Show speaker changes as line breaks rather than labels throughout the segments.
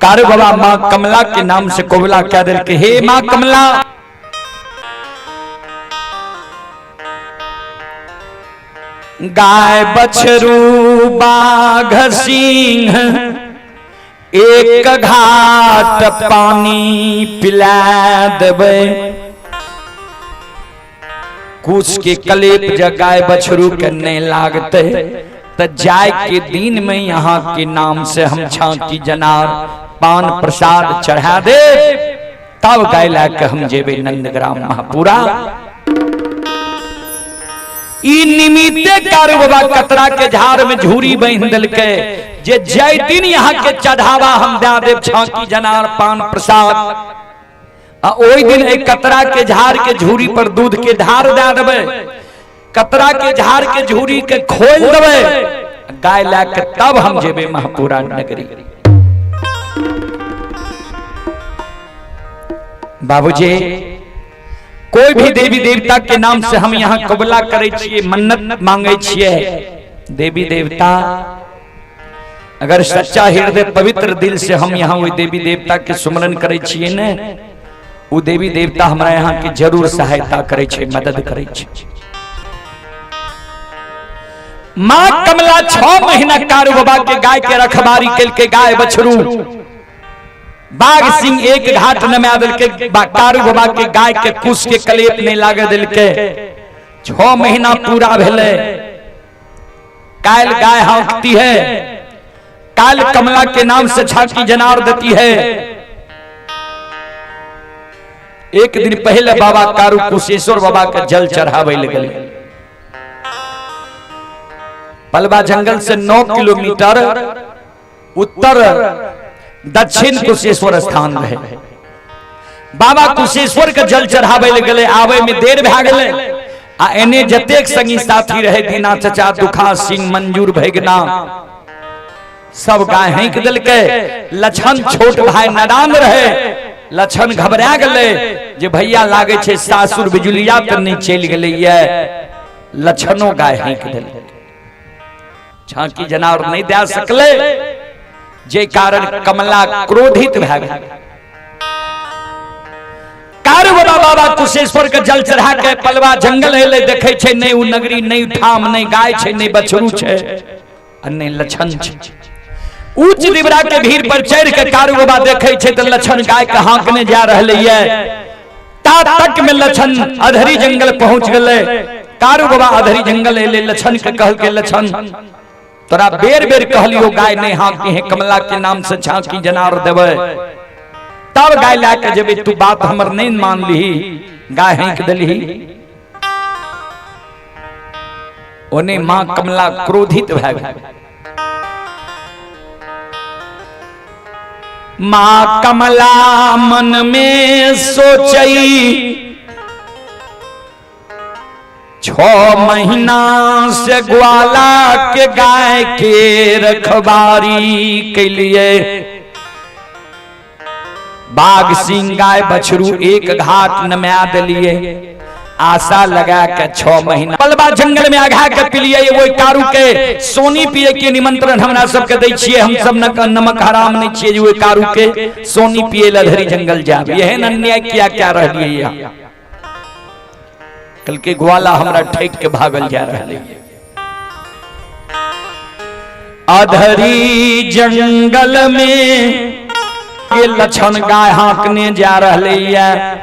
कारु बाबा माँ कमला के नाम से कोबला क्या दिल के, हे माँ कमला गाय बछरू बाघ सिंह एक घाट पानी पिला देवे। कुछ के कलेप जब गाय बछरू के नहीं लागते तो जाय के दिन में यहाँ के नाम से हम छाकी जनार पान प्रसाद चढ़ा दे, तब गाय लाके हम जेबे नंदग्राम महापुरा। निमित्ते कारु बाबा कतरा के झाड़ में झूरी बांध दिल के, जे जय दिन यहाँ के चढ़ावा हम दे देव छाकी जनार पान प्रसाद। ओई दिन एक कतरा के झाड़ के झूरी पर दूध के धार दे देवे, कतरा के झाड़ के झूरी के खोल देवे, गाय लाके तब हम जेबे महापुरा नगरी। बाबूजी कोई भी देवी देवता के नाम से हम यहाँ कबला करे छिए, मन्नत मांगे छिए। देवी देवता अगर सच्चा हृदय पवित्र दिल से हम यहाँ वो देवी देवता के सुमरन करे छिए ने, वो देवी देवता हमारा यहाँ की जरूर सहायता करे छे, मदद करे छे। माँ कमला 6 महीना कारु बाबा के गाय के रखबारी कल के, गाय बछरू बाघ सिंह एक घाट न में दिल के, कारु बाबा के गाय के कुश के कलेप नहीं लागे दिल के। 6 महीना पूरा भेले, काल गाय हाँकती है, काल कमला के नाम से छाकी जनार देती है। एक दिन पहले बाबा कारु कुशेश्वर बाबा का जल चढ़ावे लगे। पलवा जंगल से 9 किलोमीटर उत्तर दक्षिण कुशेश्वर स्थान रहे। बाबा कुशेश्वर के जल चढ़ावे लगे, आवे में देर भा गए। आ एने जतेक संगी साथी रहे, दीना चचा, दुखा सिंह, मंजूर भैगना, सब गाय हाँक दिल के। लछन छोट भाई नादान रहे, लछन घबरा गए जे भैया लागे छे सासुर बिजुलिया पर नहीं चल गए। लछनो गाय हाँक दिल, छाकी जनावर नहीं दे सकले, जे कारण कमला क्रोधित भै गई। कारु बाबा कुशेश्वर के जल चढ़ा के पलवा जंगल हेले, देखे छे नहीं उ नगरी, नहीं ठाम, नहीं गाय छे, नहीं बछरू छे, नहीं लछन छे। उच्च दिवरा के भीड़ पर चढ़ के कारु बाबा देखे छे तो लछन गाय के हाँकने जा रहे है। ता तक में लछन अधरी जंगल पहुंच गए। कारु बाबा अधरी जंगल हेले, लछन के कह के, लछन तोरा बेर बेर कहलियो गाय नहीं हाँकी है, कमला के नाम से छाकी जनार देवे, तब गाय लाके जब तू बात हमर नहीं मान ली, गाय हाँक दिली। ओने मां कमला क्रोधित भै गई। मां कमला मन में सोचई, 6 महीना से ग्वाला के गाय के रखबारी के लिए, बाघ सिंह गाय बछरू एक घाट नमया दिलिए। आशा लगा के 6 महीना पलवा जंगल में आघा के पिलिए। वो कारु के सोनी पिए के निमंत्रण हमरा सबके दै छिए, हम सब नमक हराम नहीं छिए। वो कारु के सोनी पिए लधरी जंगल जाब, यह अन्याय किया क्या रह लिए यहाँ। कल के ग्वाला हमरा ठेक के भागल जा रहे हैं। अधरी जंगल में ये लछन गाय हाँकने जा रहे हैं।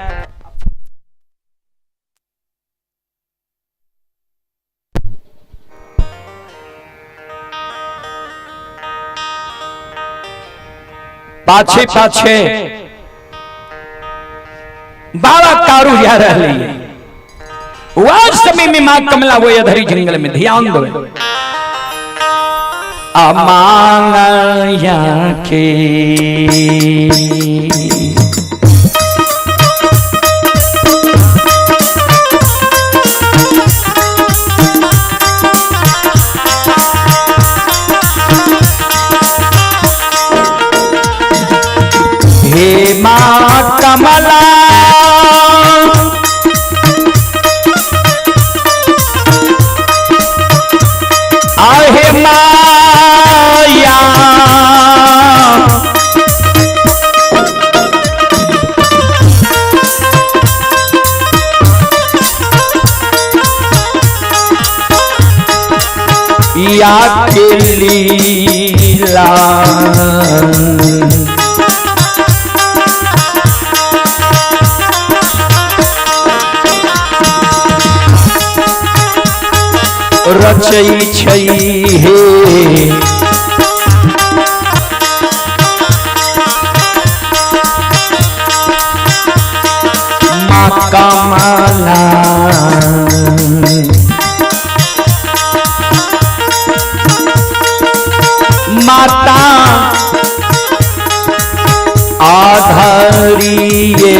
पाछे पाछे बाबा कारु जा रहे हैं। आज समय में मां कमला वो अधरी जंगल में, ध्यान दो, अमांगया के हे मां कमला आहे माया मैया के लीला रचई छई हे माँ कमला माता आधारिये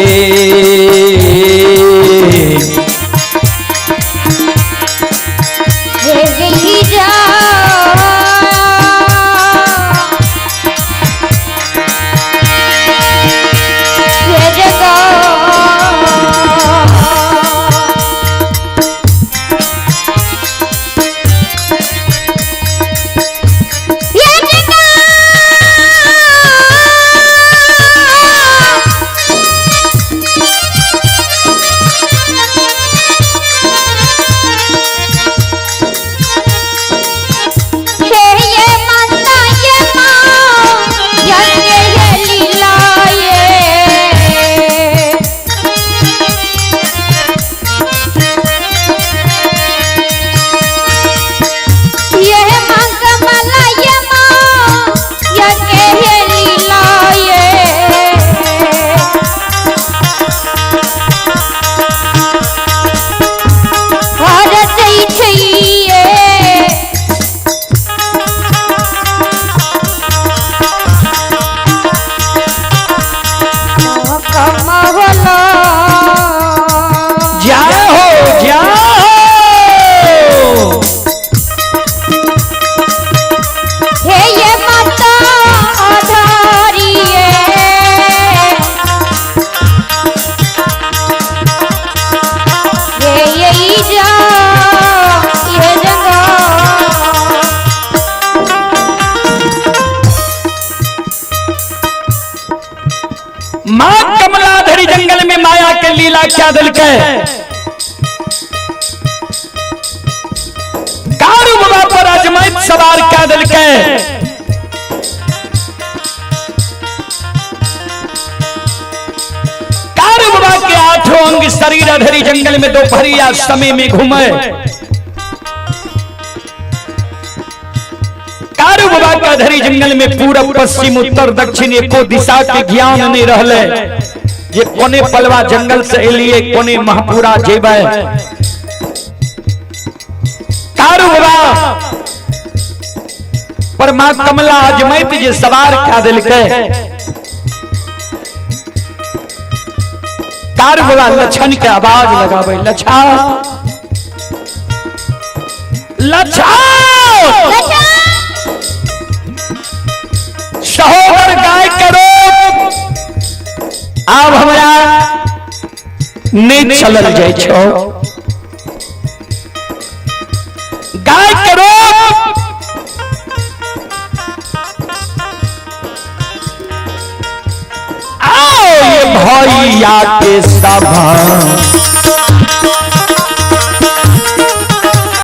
माँ कमलाधरी जंगल में माया के लीला क्या दिल के कारू बाबा पर अजमैत सवार क्या दिल के कारू बाबा के आठों अंग शरीर अधरी जंगल में दोपहरिया समय में घूमे कारू बाबा का धरी जंगल में पूरब पश्चिम उत्तर दक्षिण एको दिशा के ज्ञान नहीं रहले ये कोने पलवा जंगल से एलिए कोने महापुरा जेबे कारू बाबा पर मां कमला अजमैत जे सवार क्या दिल के कारू बाबा लछन के आवाज लगावे लछा लछा सहोदर गाय करो अब हमरा नहीं चलल जाय छो गाय करो आओ ये भैया के सभा